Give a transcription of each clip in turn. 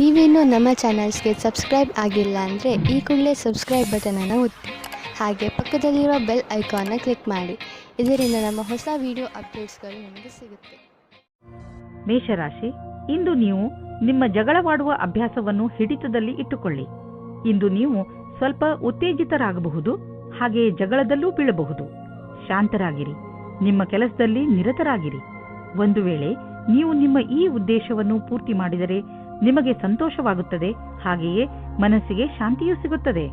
ನೀವೇನೂ ನಮ್ಮ ಚಾನಲ್ಸ್ಗೆ ಸಬ್ಸ್ಕ್ರೈಬ್ ಆಗಿಲ್ಲ ಅಂದರೆ ಈ ಕೂಡಲೇ ಸಬ್ಸ್ಕ್ರೈಬ್ ಬಟನನ್ನು ಒತ್ತಿ, ಹಾಗೆ ಪಕ್ಕದಲ್ಲಿರುವ ಬೆಲ್ ಐಕಾನ್ನ ಕ್ಲಿಕ್ ಮಾಡಿ. ಇದರಿಂದ ನಮ್ಮ ಹೊಸ ವಿಡಿಯೋ ಅಪ್ಡೇಟ್ಸ್ಗಳು ನಿಮಗೆ ಸಿಗುತ್ತೆ. ಮೇಷರಾಶಿ, ಇಂದು ನೀವು ನಿಮ್ಮ ಜಗಳವಾಡುವ ಅಭ್ಯಾಸವನ್ನು ಹಿಡಿತದಲ್ಲಿ ಇಟ್ಟುಕೊಳ್ಳಿ. ಇಂದು ನೀವು ಸ್ವಲ್ಪ ಉತ್ತೇಜಿತರಾಗಬಹುದು, ಹಾಗೆಯೇ ಜಗಳದಲ್ಲೂ ಬೀಳಬಹುದು. ಶಾಂತರಾಗಿರಿ, ನಿಮ್ಮ ಕೆಲಸದಲ್ಲಿ ನಿರತರಾಗಿರಿ. ಒಂದು ವೇಳೆ ನೀವು ನಿಮ್ಮ ಈ ಉದ್ದೇಶವನ್ನು ಪೂರ್ತಿ ಮಾಡಿದರೆ ನಿಮಗೆ ಸಂತೋಷವಾಗುತ್ತದೆ, ಹಾಗೆಯೇ ಮನಸ್ಸಿಗೆ ಶಾಂತಿಯೂ ಸಿಗುತ್ತದೆ.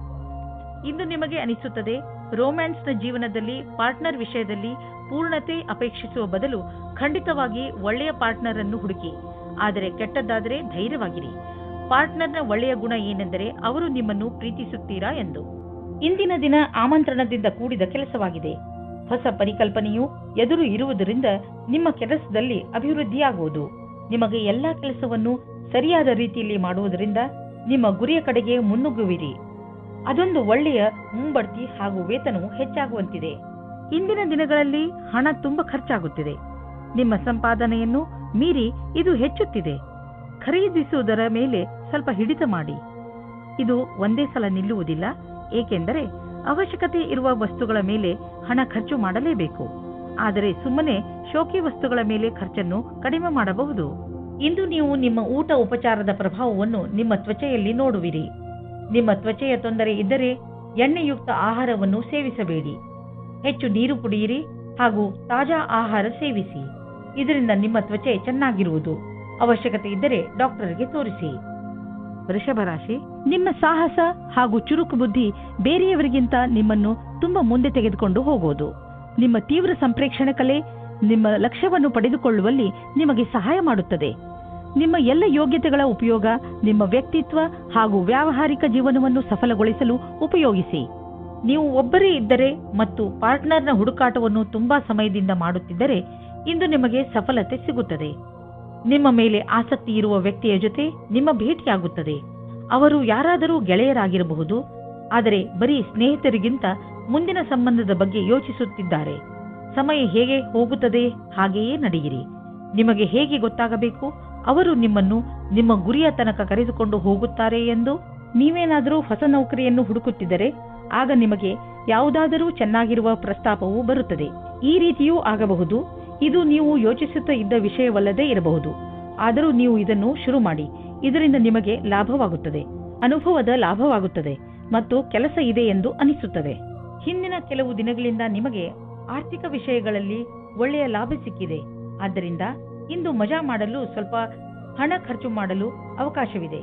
ಇಂದು ನಿಮಗೆ ಅನಿಸುತ್ತದೆ, ರೋಮ್ಯಾನ್ಸ್ನ ಜೀವನದಲ್ಲಿ ಪಾರ್ಟ್ನರ್ ವಿಷಯದಲ್ಲಿ ಪೂರ್ಣತೆ ಅಪೇಕ್ಷಿಸುವ ಬದಲು ಖಂಡಿತವಾಗಿ ಒಳ್ಳೆಯ ಪಾರ್ಟ್ನರ್ ಅನ್ನು ಹುಡುಕಿ. ಆದರೆ ಕೆಟ್ಟದ್ದಾದರೆ ಧೈರ್ಯವಾಗಿರಿ. ಪಾರ್ಟ್ನರ್ನ ಒಳ್ಳೆಯ ಗುಣ ಏನೆಂದರೆ ಅವರು ನಿಮ್ಮನ್ನು ಪ್ರೀತಿಸುತ್ತೀರಾ ಎಂದು. ಇಂದಿನ ದಿನ ಆಮಂತ್ರಣದಿಂದ ಕೂಡಿದ ಕೆಲಸವಾಗಿದೆ. ಹೊಸ ಪರಿಕಲ್ಪನೆಯು ಎದುರು ಇರುವುದರಿಂದ ನಿಮ್ಮ ಕೆಲಸದಲ್ಲಿ ಅಭಿವೃದ್ಧಿಯಾಗುವುದು. ನಿಮಗೆ ಎಲ್ಲಾ ಕೆಲಸವನ್ನು ಸರಿಯಾದ ರೀತಿಯಲ್ಲಿ ಮಾಡುವುದರಿಂದ ನಿಮ್ಮ ಗುರಿಯ ಕಡೆಗೆ ಮುನ್ನುಗ್ಗುವಿರಿ. ಅದೊಂದು ಒಳ್ಳೆಯ ಮುಂಬಡ್ತಿ ಹಾಗೂ ವೇತನವು ಹೆಚ್ಚಾಗುವಂತಿದೆ. ಇಂದಿನ ದಿನಗಳಲ್ಲಿ ಹಣ ತುಂಬಾ ಖರ್ಚಾಗುತ್ತಿದೆ. ನಿಮ್ಮ ಸಂಪಾದನೆಯನ್ನು ಮೀರಿ ಇದು ಹೆಚ್ಚುತ್ತಿದೆ. ಖರೀದಿಸುವುದರ ಮೇಲೆ ಸ್ವಲ್ಪ ಹಿಡಿತ ಮಾಡಿ. ಇದು ಒಂದೇ ಸಲ ನಿಲ್ಲುವುದಿಲ್ಲ, ಏಕೆಂದರೆ ಅವಶ್ಯಕತೆ ಇರುವ ವಸ್ತುಗಳ ಮೇಲೆ ಹಣ ಖರ್ಚು ಮಾಡಲೇಬೇಕು. ಆದರೆ ಸುಮ್ಮನೆ ಶೋಕಿ ವಸ್ತುಗಳ ಮೇಲೆ ಖರ್ಚನ್ನು ಕಡಿಮೆ ಮಾಡಬಹುದು. ಇಂದು ನೀವು ನಿಮ್ಮ ಊಟ ಉಪಚಾರದ ಪ್ರಭಾವವನ್ನು ನಿಮ್ಮ ತ್ವಚೆಯಲ್ಲಿ ನೋಡುವಿರಿ. ನಿಮ್ಮ ತ್ವಚೆಯ ತೊಂದರೆ ಇದ್ದರೆ ಎಣ್ಣೆಯುಕ್ತ ಆಹಾರವನ್ನು ಸೇವಿಸಬೇಡಿ. ಹೆಚ್ಚು ನೀರು ಕುಡಿಯಿರಿ ಹಾಗೂ ತಾಜಾ ಆಹಾರ ಸೇವಿಸಿ. ಇದರಿಂದ ನಿಮ್ಮ ತ್ವಚೆ ಚೆನ್ನಾಗಿರುವುದು. ಅವಶ್ಯಕತೆ ಇದ್ದರೆ ಡಾಕ್ಟರ್ಗೆ ತೋರಿಸಿ. ವೃಷಭ ರಾಶಿ, ನಿಮ್ಮ ಸಾಹಸ ಹಾಗೂ ಚುರುಕು ಬುದ್ಧಿ ಬೇರೆಯವರಿಗಿಂತ ನಿಮ್ಮನ್ನು ತುಂಬಾ ಮುಂದೆ ತೆಗೆದುಕೊಂಡು ಹೋಗುವುದು. ನಿಮ್ಮ ತೀವ್ರ ಸಂಪ್ರೇಕ್ಷಣೆ ಕಲೆ ನಿಮ್ಮ ಲಕ್ಷ್ಯವನ್ನು ಪಡೆದುಕೊಳ್ಳುವಲ್ಲಿ ನಿಮಗೆ ಸಹಾಯ ಮಾಡುತ್ತದೆ. ನಿಮ್ಮ ಎಲ್ಲ ಯೋಗ್ಯತೆಗಳ ಉಪಯೋಗ ನಿಮ್ಮ ವ್ಯಕ್ತಿತ್ವ ಹಾಗೂ ವ್ಯಾವಹಾರಿಕ ಜೀವನವನ್ನು ಸಫಲಗೊಳಿಸಲು ಉಪಯೋಗಿಸಿ. ನೀವು ಒಬ್ಬರೇ ಇದ್ದರೆ ಮತ್ತು ಪಾರ್ಟ್ನರ್ನ ಹುಡುಕಾಟವನ್ನು ತುಂಬಾ ಸಮಯದಿಂದ ಮಾಡುತ್ತಿದ್ದರೆ ಇಂದು ನಿಮಗೆ ಸಫಲತೆ ಸಿಗುತ್ತದೆ. ನಿಮ್ಮ ಮೇಲೆ ಆಸಕ್ತಿ ಇರುವ ವ್ಯಕ್ತಿಯ ಜೊತೆ ನಿಮ್ಮ ಭೇಟಿಯಾಗುತ್ತದೆ. ಅವರು ಯಾರಾದರೂ ಗೆಳೆಯರಾಗಿರಬಹುದು, ಆದರೆ ಬರೀ ಸ್ನೇಹಿತರಿಗಿಂತ ಮುಂದಿನ ಸಂಬಂಧದ ಬಗ್ಗೆ ಯೋಚಿಸುತ್ತಿದ್ದಾರೆ. ಸಮಯ ಹೇಗೆ ಹೋಗುತ್ತದೆ ಹಾಗೆಯೇ ನಡೆಯಿರಿ. ನಿಮಗೆ ಹೇಗೆ ಗೊತ್ತಾಗಬೇಕು ಅವರು ನಿಮ್ಮನ್ನು ನಿಮ್ಮ ಗುರಿಯ ತನಕ ಕರೆದುಕೊಂಡು ಹೋಗುತ್ತಾರೆ ಎಂದು. ನೀವೇನಾದರೂ ಹೊಸ ನೌಕರಿಯನ್ನು ಹುಡುಕುತ್ತಿದ್ದರೆ ಆಗ ನಿಮಗೆ ಯಾವುದಾದರೂ ಚೆನ್ನಾಗಿರುವ ಪ್ರಸ್ತಾಪವು ಬರುತ್ತದೆ. ಈ ರೀತಿಯೂ ಆಗಬಹುದು. ಇದು ನೀವು ಯೋಚಿಸುತ್ತಾ ಇದ್ದ ವಿಷಯವಲ್ಲದೇ ಇರಬಹುದು, ಆದರೂ ನೀವು ಇದನ್ನು ಶುರು ಮಾಡಿ. ಇದರಿಂದ ನಿಮಗೆ ಲಾಭವಾಗುತ್ತದೆ, ಅನುಭವದ ಲಾಭವಾಗುತ್ತದೆ ಮತ್ತು ಕೆಲಸ ಇದೆ ಎಂದು ಅನಿಸುತ್ತದೆ. ಹಿಂದಿನ ಕೆಲವು ದಿನಗಳಿಂದ ನಿಮಗೆ ಆರ್ಥಿಕ ವಿಷಯಗಳಲ್ಲಿ ಒಳ್ಳೆಯ ಲಾಭ ಸಿಕ್ಕಿದೆ. ಆದ್ದರಿಂದ ಇಂದು ಮಜಾ ಮಾಡಲು ಸ್ವಲ್ಪ ಹಣ ಖರ್ಚು ಮಾಡಲು ಅವಕಾಶವಿದೆ.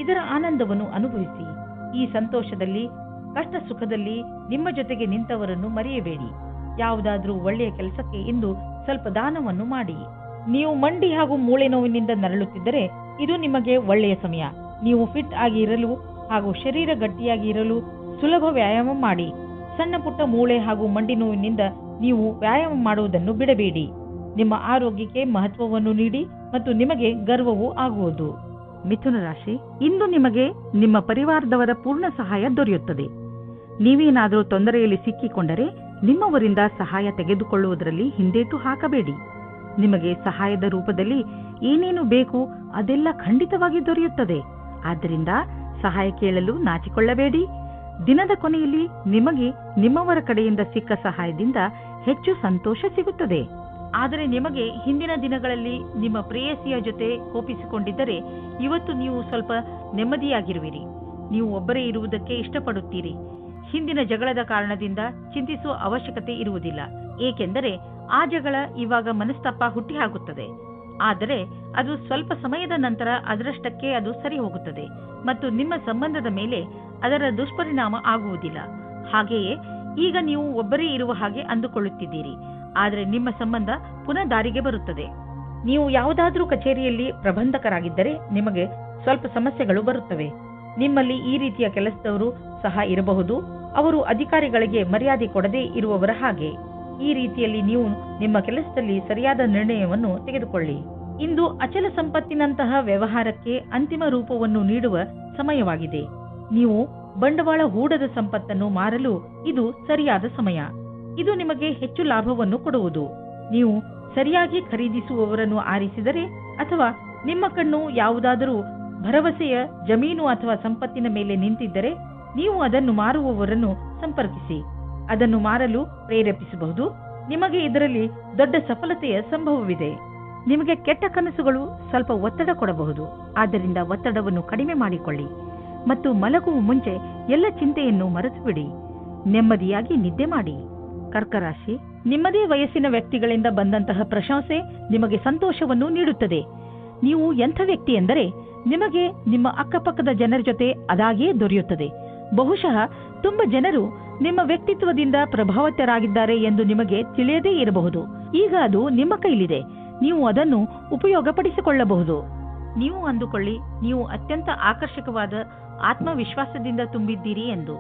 ಇದರ ಆನಂದವನ್ನು ಅನುಭವಿಸಿ. ಈ ಸಂತೋಷದಲ್ಲಿ ಕಷ್ಟ ಸುಖದಲ್ಲಿ ನಿಮ್ಮ ಜೊತೆಗೆ ನಿಂತವರನ್ನು ಮರೆಯಬೇಡಿ. ಯಾವುದಾದ್ರೂ ಒಳ್ಳೆಯ ಕೆಲಸಕ್ಕೆ ಇಂದು ಸ್ವಲ್ಪ ದಾನವನ್ನು ಮಾಡಿ. ನೀವು ಮಂಡಿ ಹಾಗೂ ಮೂಳೆ ನೋವಿನಿಂದ ನರಳುತ್ತಿದ್ದರೆ ಇದು ನಿಮಗೆ ಒಳ್ಳೆಯ ಸಮಯ. ನೀವು ಫಿಟ್ ಆಗಿ ಇರಲು ಹಾಗೂ ಶರೀರ ಗಟ್ಟಿಯಾಗಿ ಇರಲು ಸುಲಭ ವ್ಯಾಯಾಮ ಮಾಡಿ. ಸಣ್ಣ ಪುಟ್ಟ ಮೂಳೆ ಹಾಗೂ ಮಂಡಿ ನೋವಿನಿಂದ ನೀವು ವ್ಯಾಯಾಮ ಮಾಡುವುದನ್ನು ಬಿಡಬೇಡಿ. ನಿಮ್ಮ ಆರೋಗ್ಯಕ್ಕೆ ಮಹತ್ವವನ್ನು ನೀಡಿ ಮತ್ತು ನಿಮಗೆ ಗರ್ವವೂ ಆಗುವುದು. ಮಿಥುನ ರಾಶಿ, ಇಂದು ನಿಮಗೆ ನಿಮ್ಮ ಪರಿವಾರದವರ ಪೂರ್ಣ ಸಹಾಯ ದೊರೆಯುತ್ತದೆ. ನೀವೇನಾದರೂ ತೊಂದರೆಯಲ್ಲಿ ಸಿಕ್ಕಿಕೊಂಡರೆ ನಿಮ್ಮವರಿಂದ ಸಹಾಯ ತೆಗೆದುಕೊಳ್ಳುವುದರಲ್ಲಿ ಹಿಂದೇಟು ಹಾಕಬೇಡಿ. ನಿಮಗೆ ಸಹಾಯದ ರೂಪದಲ್ಲಿ ಏನೇನು ಬೇಕು ಅದೆಲ್ಲ ಖಂಡಿತವಾಗಿ ದೊರೆಯುತ್ತದೆ. ಆದ್ದರಿಂದ ಸಹಾಯ ಕೇಳಲು ನಾಚಿಕೊಳ್ಳಬೇಡಿ. ದಿನದ ಕೊನೆಯಲ್ಲಿ ನಿಮಗೆ ನಿಮ್ಮವರ ಕಡೆಯಿಂದ ಸಿಕ್ಕ ಸಹಾಯದಿಂದ ಹೆಚ್ಚು ಸಂತೋಷ ಸಿಗುತ್ತದೆ. ಆದರೆ ನಿಮಗೆ ಹಿಂದಿನ ದಿನಗಳಲ್ಲಿ ನಿಮ್ಮ ಪ್ರೇಯಸಿಯ ಜೊತೆ ಕೋಪಿಸಿಕೊಂಡಿದ್ದರೆ ಇವತ್ತು ನೀವು ಸ್ವಲ್ಪ ನೆಮ್ಮದಿಯಾಗಿರುವಿರಿ. ನೀವು ಒಬ್ಬರೇ ಇರುವುದಕ್ಕೆ ಇಷ್ಟಪಡುತ್ತೀರಿ. ಹಿಂದಿನ ಜಗಳದ ಕಾರಣದಿಂದ ಚಿಂತಿಸುವ ಅವಶ್ಯಕತೆ ಇರುವುದಿಲ್ಲ, ಏಕೆಂದರೆ ಆ ಜಗಳ ಇವಾಗ ಮನಸ್ತಾಪ ಹುಟ್ಟಿಹಾಕುತ್ತದೆ. ಆದರೆ ಅದು ಸ್ವಲ್ಪ ಸಮಯದ ನಂತರ ಅದರಷ್ಟಕ್ಕೆ ಅದು ಸರಿ ಹೋಗುತ್ತದೆ ಮತ್ತು ನಿಮ್ಮ ಸಂಬಂಧದ ಮೇಲೆ ಅದರ ದುಷ್ಪರಿಣಾಮ ಆಗುವುದಿಲ್ಲ. ಹಾಗೆಯೇ ಈಗ ನೀವು ಒಬ್ಬರೇ ಇರುವ ಹಾಗೆ ಅಂದುಕೊಳ್ಳುತ್ತಿದ್ದೀರಿ, ಆದರೆ ನಿಮ್ಮ ಸಂಬಂಧ ಪುನಃ ದಾರಿಗೆ ಬರುತ್ತದೆ. ನೀವು ಯಾವುದಾದ್ರೂ ಕಚೇರಿಯಲ್ಲಿ ಪ್ರಬಂಧಕರಾಗಿದ್ದರೆ ನಿಮಗೆ ಸ್ವಲ್ಪ ಸಮಸ್ಯೆಗಳು ಬರುತ್ತವೆ. ನಿಮ್ಮಲ್ಲಿ ಈ ರೀತಿಯ ಕೆಲಸದವರು ಸಹ ಇರಬಹುದು. ಅವರು ಅಧಿಕಾರಿಗಳಿಗೆ ಮರ್ಯಾದೆ ಕೊಡದೇ ಇರುವವರ ಹಾಗೆ. ಈ ರೀತಿಯಲ್ಲಿ ನೀವು ನಿಮ್ಮ ಕೆಲಸದಲ್ಲಿ ಸರಿಯಾದ ನಿರ್ಣಯವನ್ನು ತೆಗೆದುಕೊಳ್ಳಿ. ಇಂದು ಅಚಲ ಸಂಪತ್ತಿನಂತಹ ವ್ಯವಹಾರಕ್ಕೆ ಅಂತಿಮ ರೂಪವನ್ನು ನೀಡುವ ಸಮಯವಾಗಿದೆ. ನೀವು ಬಂಡವಾಳ ಹೂಡದ ಸಂಪತ್ತನ್ನು ಮಾರಲು ಇದು ಸರಿಯಾದ ಸಮಯ. ಇದು ನಿಮಗೆ ಹೆಚ್ಚು ಲಾಭವನ್ನು ಕೊಡುವುದು. ನೀವು ಸರಿಯಾಗಿ ಖರೀದಿಸುವವರನ್ನು ಆರಿಸಿದರೆ ಅಥವಾ ನಿಮ್ಮ ಕಣ್ಣು ಯಾವುದಾದರೂ ಭರವಸೆಯ ಜಮೀನು ಅಥವಾ ಸಂಪತ್ತಿನ ಮೇಲೆ ನಿಂತಿದ್ದರೆ ನೀವು ಅದನ್ನು ಮಾರುವವರನ್ನು ಸಂಪರ್ಕಿಸಿ. ಅದನ್ನು ಮಾರಲು ಪ್ರೇರೇಪಿಸಬಹುದು. ನಿಮಗೆ ಇದರಲ್ಲಿ ದೊಡ್ಡ ಸಫಲತೆಯ ಸಂಭವವಿದೆ. ನಿಮಗೆ ಕೆಟ್ಟ ಕನಸುಗಳು ಸ್ವಲ್ಪ ಒತ್ತಡ ಕೊಡಬಹುದು. ಆದ್ದರಿಂದ ಒತ್ತಡವನ್ನು ಕಡಿಮೆ ಮಾಡಿಕೊಳ್ಳಿ ಮತ್ತು ಮಲಗುವ ಮುಂಚೆ ಎಲ್ಲ ಚಿಂತೆಯನ್ನು ಮರೆತು ಬಿಡಿ. ನೆಮ್ಮದಿಯಾಗಿ ನಿದ್ದೆ ಮಾಡಿ. ಕರ್ಕರಾಶಿ, ನಿಮ್ಮದೇ ವಯಸ್ಸಿನ ವ್ಯಕ್ತಿಗಳಿಂದ ಬಂದಂತಹ ಪ್ರಶಂಸೆ ನಿಮಗೆ ಸಂತೋಷವನ್ನು ನೀಡುತ್ತದೆ. ನೀವು ಎಂಥ ವ್ಯಕ್ತಿ ಎಂದರೆ ನಿಮಗೆ ನಿಮ್ಮ ಅಕ್ಕಪಕ್ಕದ ಜನರ ಜೊತೆ ಅದಾಗಿಯೇ ದೊರೆಯುತ್ತದೆ. ಬಹುಶಃ ತುಂಬ ಜನರು ನಿಮ್ಮ ವ್ಯಕ್ತಿತ್ವದಿಂದ ಪ್ರಭಾವಿತರಾಗಿದ್ದಾರೆ ಎಂದು ನಿಮಗೆ ತಿಳಿಯದೇ ಇರಬಹುದು. ಈಗ ಅದು ನಿಮ್ಮ ಕೈಲಿದೆ. ನೀವು ಅದನ್ನು ಉಪಯೋಗಪಡಿಸಿಕೊಳ್ಳಬಹುದು. ನೀವು ಅಂದುಕೊಳ್ಳಿ, ನೀವು ಅತ್ಯಂತ ಆಕರ್ಷಕವಾದ ಆತ್ಮವಿಶ್ವಾಸದಿಂದ ತುಂಬಿದ್ದೀರಿ ಎಂದು.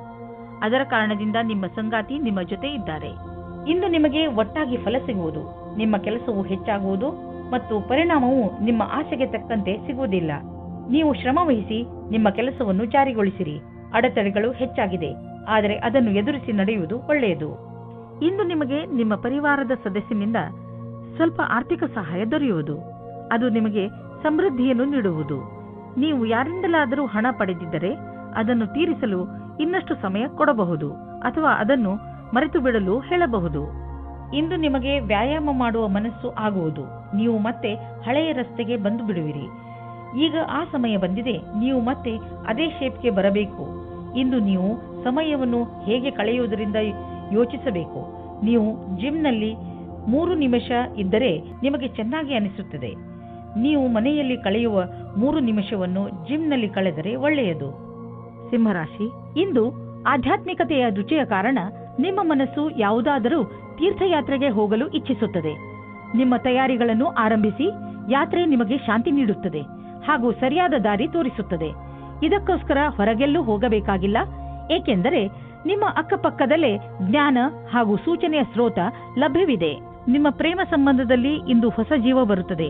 ಅದರ ಕಾರಣದಿಂದ ನಿಮ್ಮ ಸಂಗಾತಿ ನಿಮ್ಮ ಜೊತೆ ಇದ್ದಾರೆ. ಇಂದು ನಿಮಗೆ ಒಟ್ಟಾಗಿ ಫಲ ಸಿಗುವುದು. ನಿಮ್ಮ ಕೆಲಸವು ಹೆಚ್ಚಾಗುವುದು ಮತ್ತು ಪರಿಣಾಮವು ನಿಮ್ಮ ಆಸೆಗೆ ತಕ್ಕಂತೆ ಸಿಗುವುದಿಲ್ಲ. ನೀವು ಶ್ರಮ ವಹಿಸಿ ನಿಮ್ಮ ಕೆಲಸವನ್ನು ಜಾರಿಗೊಳಿಸಿರಿ. ಅಡೆತಡೆಗಳು ಹೆಚ್ಚಾಗಿದೆ, ಆದರೆ ಅದನ್ನು ಎದುರಿಸಿ ನಡೆಯುವುದು ಒಳ್ಳೆಯದು. ಇಂದು ನಿಮಗೆ ನಿಮ್ಮ ಪರಿವಾರದ ಸದಸ್ಯನಿಂದ ಸ್ವಲ್ಪ ಆರ್ಥಿಕ ಸಹಾಯ ದೊರೆಯುವುದು. ಅದು ನಿಮಗೆ ಸಮೃದ್ಧಿಯನ್ನು ನೀಡುವುದು. ನೀವು ಯಾರಿಂದಲಾದರೂ ಹಣ ಪಡೆದಿದ್ದರೆ ಅದನ್ನು ತೀರಿಸಲು ಇನ್ನಷ್ಟು ಸಮಯ ಕೊಡಬಹುದು ಅಥವಾ ಅದನ್ನು ಮರೆತು ಬಿಡಲು ಹೇಳಬಹುದು. ಇಂದು ನಿಮಗೆ ವ್ಯಾಯಾಮ ಮಾಡುವ ಮನಸ್ಸು ಆಗುವುದು. ನೀವು ಮತ್ತೆ ಹಳೆಯ ರಸ್ತೆಗೆ ಬಂದು ಬಿಡುವಿರಿ. ಈಗ ಆ ಸಮಯ ಬಂದಿದೆ. ನೀವು ಮತ್ತೆ ಅದೇ ಶೇಪ್ಗೆ ಬರಬೇಕು. ಇಂದು ನೀವು ಸಮಯವನ್ನು ಹೇಗೆ ಕಳೆಯುವುದರಿಂದ ಯೋಚಿಸಬೇಕು. ನೀವು ಜಿಮ್ನಲ್ಲಿ 3 ನಿಮಿಷ ಇದ್ದರೆ ನಿಮಗೆ ಚೆನ್ನಾಗಿ ಅನಿಸುತ್ತದೆ. ನೀವು ಮನೆಯಲ್ಲಿ ಕಳೆಯುವ 3 ನಿಮಿಷವನ್ನು ಜಿಮ್ನಲ್ಲಿ ಕಳೆದರೆ ಒಳ್ಳೆಯದು. ಸಿಂಹರಾಶಿ, ಇಂದು ಆಧ್ಯಾತ್ಮಿಕತೆಯ ರುಚಿಯ ಕಾರಣ ನಿಮ್ಮ ಮನಸ್ಸು ಯಾವುದಾದರೂ ತೀರ್ಥಯಾತ್ರೆಗೆ ಹೋಗಲು ಇಚ್ಛಿಸುತ್ತದೆ. ನಿಮ್ಮ ತಯಾರಿಗಳನ್ನು ಆರಂಭಿಸಿ. ಯಾತ್ರೆ ನಿಮಗೆ ಶಾಂತಿ ನೀಡುತ್ತದೆ ಹಾಗೂ ಸರಿಯಾದ ದಾರಿ ತೋರಿಸುತ್ತದೆ. ಇದಕ್ಕೋಸ್ಕರ ಹೊರಗೆಲ್ಲೂ ಹೋಗಬೇಕಾಗಿಲ್ಲ, ಏಕೆಂದರೆ ನಿಮ್ಮ ಅಕ್ಕಪಕ್ಕದಲ್ಲೇ ಜ್ಞಾನ ಹಾಗೂ ಸೂಚನೆಯ ಸ್ರೋತ ಲಭ್ಯವಿದೆ. ನಿಮ್ಮ ಪ್ರೇಮ ಸಂಬಂಧದಲ್ಲಿ ಇಂದು ಹೊಸ ಜೀವ ಬರುತ್ತದೆ.